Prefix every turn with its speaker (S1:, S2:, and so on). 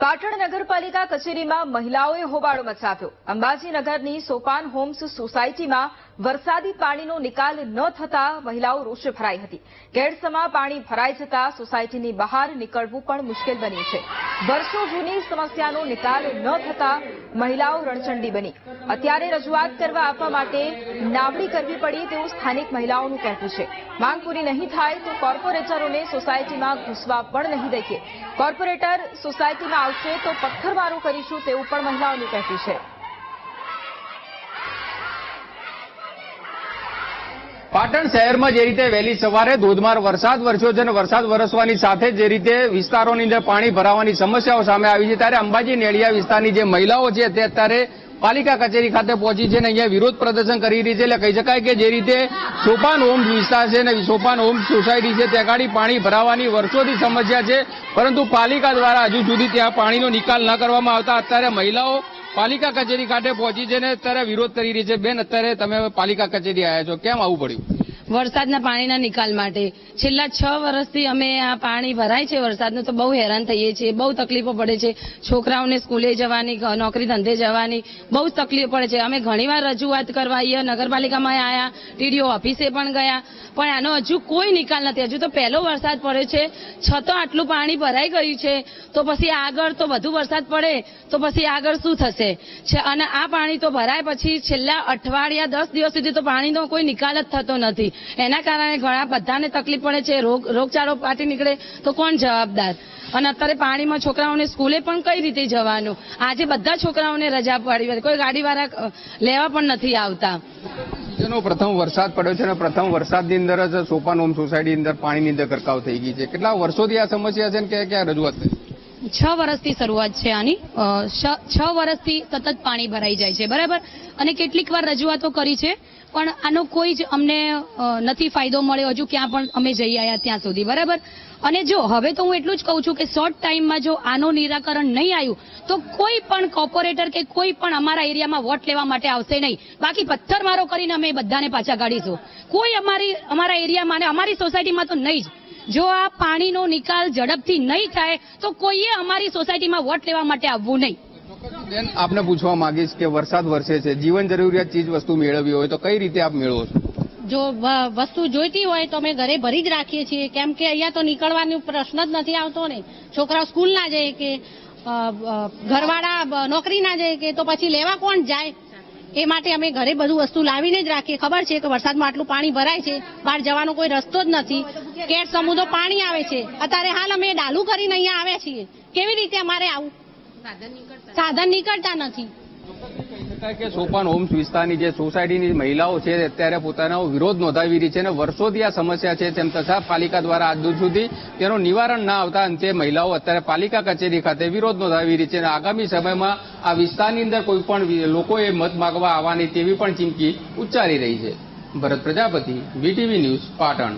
S1: પાટણ નગરપાલિકા કચેરીમાં મહિલાઓએ હોબાળો મચાવ્યો। અંબાજી નગરની સોપાન હોમ્સ સોસાયટીમાં વરસાદી પાણીનો નિકાલ ન થતા મહિલાઓ રોષે ભરાઈ હતી। કેડસમાં પાણી ભરાઈ જતા સોસાયટીની બહાર નીકળવું પણ મુશ્કેલ બન્યું છે। વર્ષો જૂની સમસ્યાનો નિકાલ ન થતા મહિલાઓ રણચંડી બની। અત્યારે રજૂઆત કરવા આપવા માટે નાવડી કરવી પડી તેવું સ્થાનિક મહિલાઓનું કહેવું છે। માંગ પૂરી નહીં થાય તો કોર્પોરેટરોને સોસાયટીમાં ઘૂસવા પણ નહીં દઈએ। કોર્પોરેટર સોસાયટીમાં આવશે તો પથ્થરમારો કરીશું તેવું પણ મહિલાઓનું કહેવું છે।
S2: પાટણ શહેરમાં જે રીતે વહેલી સવારે ધોધમાર વરસાદ વરસ્યો છે અને વરસાદ વરસવાની સાથે જે રીતે વિસ્તારોની અંદર પાણી ભરાવાની સમસ્યાઓ સામે આવી છે ત્યારે અંબાજી નેળિયા વિસ્તારની જે મહિલાઓ છે તે અત્યારે પાલિકા કચેરી ખાતે પહોંચી છે અને અહીંયા વિરોધ પ્રદર્શન કરી રહી છે। એટલે કહી શકાય કે જે રીતે સોપાન હોમ્સ વિસ્તાર છે અને સોપાન હોમ્સ સોસાયટી છે ત્યાં આગળ પાણી ભરાવાની વર્ષોથી સમસ્યા છે, પરંતુ પાલિકા દ્વારા હજુ સુધી ત્યાં પાણીનો નિકાલ ન કરવામાં આવતા અત્યારે મહિલાઓ પાલિકા કચેરી ખાતે પહોંચી છે અને અત્યારે વિરોધ કરી રહી છે। બેન, અત્યારે તમે પાલિકા કચેરી આવ્યા છો, કેમ આવવું પડ્યું?
S3: વરસાદના પાણીના નિકાલ માટે છેલ્લા 6 વર્ષથી અમે આ પાણી ભરાય છે વરસાદનું તો બહુ હેરાન થઈએ છીએ, બહુ તકલીફો પડે છે। છોકરાઓને સ્કૂલે જવાની, નોકરી ધંધે જવાની બહુ જ તકલીફ પડે છે। અમે ઘણીવાર રજૂઆત કરવા અહીંયા નગરપાલિકામાં આવ્યા, ટીડીઓ ઓફિસે પણ ગયા, પણ આનો હજુ કોઈ નિકાલ નથી। હજુ તો પહેલો વરસાદ પડ્યો છે છતાં આટલું પાણી ભરાઈ ગયું છે, તો પછી આગળ તો વધુ વરસાદ પડે તો પછી આગળ શું થશે? અને આ પાણી તો ભરાય પછી છેલ્લા અઠવાડિયા 10 દિવસ સુધી તો પાણીનો કોઈ નિકાલ જ થતો નથી। એના કારણે ઘણા બધાને તકલીફ પડે છે, રોગચાળો ફાટી નીકળે તો કોણ જવાબદાર? અને અત્યારે પાણીમાં છોકરાઓને સ્કૂલે પણ કઈ રીતે જવાનું? આજે બધા છોકરાઓને રજા પડી, કોઈ ગાડીવાળા લેવા પણ નથી આવતા।
S2: જેનો પ્રથમ વરસાદ પડ્યો છે અને પ્રથમ વરસાદની અંદર જ સોપાન હોમ સોસાયટીની અંદર પાણીની અંદર ગરકાવ થઈ ગઈ છે। કેટલા વર્ષોથી આ સમસ્યા છે અને ક્યાં રજૂઆત થઈ?
S4: 6 વર્ષથી શરૂઆત છે આની। 6 વર્ષથી સતત પાણી ભરાઈ જાય છે, બરાબર। અને કેટલીક વાર રજૂઆતો કરી છે પણ આનો કોઈ જ અમને નથી ફાયદો મળ્યો હજુ ક્યાં પણ અમે જઈ આવ્યા ત્યાં સુધી, બરાબર। અને જો હવે તો હું એટલું જ કહું છું કે શોર્ટ ટાઈમમાં જો આનું નિરાકરણ નહીં આવ્યું તો કોઈ પણ કોર્પોરેટર કે કોઈ પણ અમારા એરિયામાં વોટ લેવા માટે આવશે નહીં, બાકી પથ્થરમારો કરીને અમે બધાને પાછા કાઢીશું। કોઈ અમારા એરિયામાં અને અમારી સોસાયટીમાં તો નહીં જ। જો આ પાણીનો નિકાલ ઝડપથી નહીં થાય તો કોઈએ અમારી સોસાયટીમાં વોટ લેવા માટે આવવું નહીં।
S2: બેન, આપને પૂછવા માંગીશ કે વરસાદ વરસે છે, જીવન જરૂરિયાત ચીજ વસ્તુ મેળવવી હોય તો કઈ રીતે આપ મેળવો છો?
S5: જો વસ્તુ જોઈતી હોય તો અમે ઘરે ભરી જ રાખીએ છીએ, કેમ કે અહીંયા તો નીકળવાનો પ્રશ્ન જ નથી આવતો ને। છોકરાઓ સ્કૂલ ના જાય કે ઘરવાળા નોકરી ના જાય કે તો પછી લેવા કોણ જાય? એ માટે અમે ઘરે બધું વસ્તુ લાવીને જ રાખીએ। ખબર છે કે વરસાદમાં આટલું પાણી ભરાય છે, બહાર જવાનો કોઈ રસ્તો જ નથી। કેટ સમુદ્ર પાણી આવે છે, અત્યારે હાલ અમે ડાલુ કરીને અહીંયા આવ્યા છીએ, કેવી રીતે અમારે આવું? સાધન નીકળતા નથી।
S2: કે સોપાન હોમ્સ વિસ્તારની જે સોસાયટીની મહિલાઓ છે અત્યારે પોતાનો વિરોધ નોંધાવી રહી છે અને વર્ષોથી આ સમસ્યા છે, તેમ છતાં પાલિકા દ્વારા આજ સુધી તેનું નિવારણ ના આવતા અંતે મહિલાઓ અત્યારે પાલિકા કચેરી ખાતે વિરોધ નોંધાવી રહી છે અને આગામી સમયમાં આ વિસ્તારની અંદર કોઈ પણ લોકોએ મત માંગવા આવવાની તેવી પણ ચીમકી ઉચ્ચારી રહી છે। ભરત પ્રજાપતિ, વીટીવી ન્યૂઝ, પાટણ।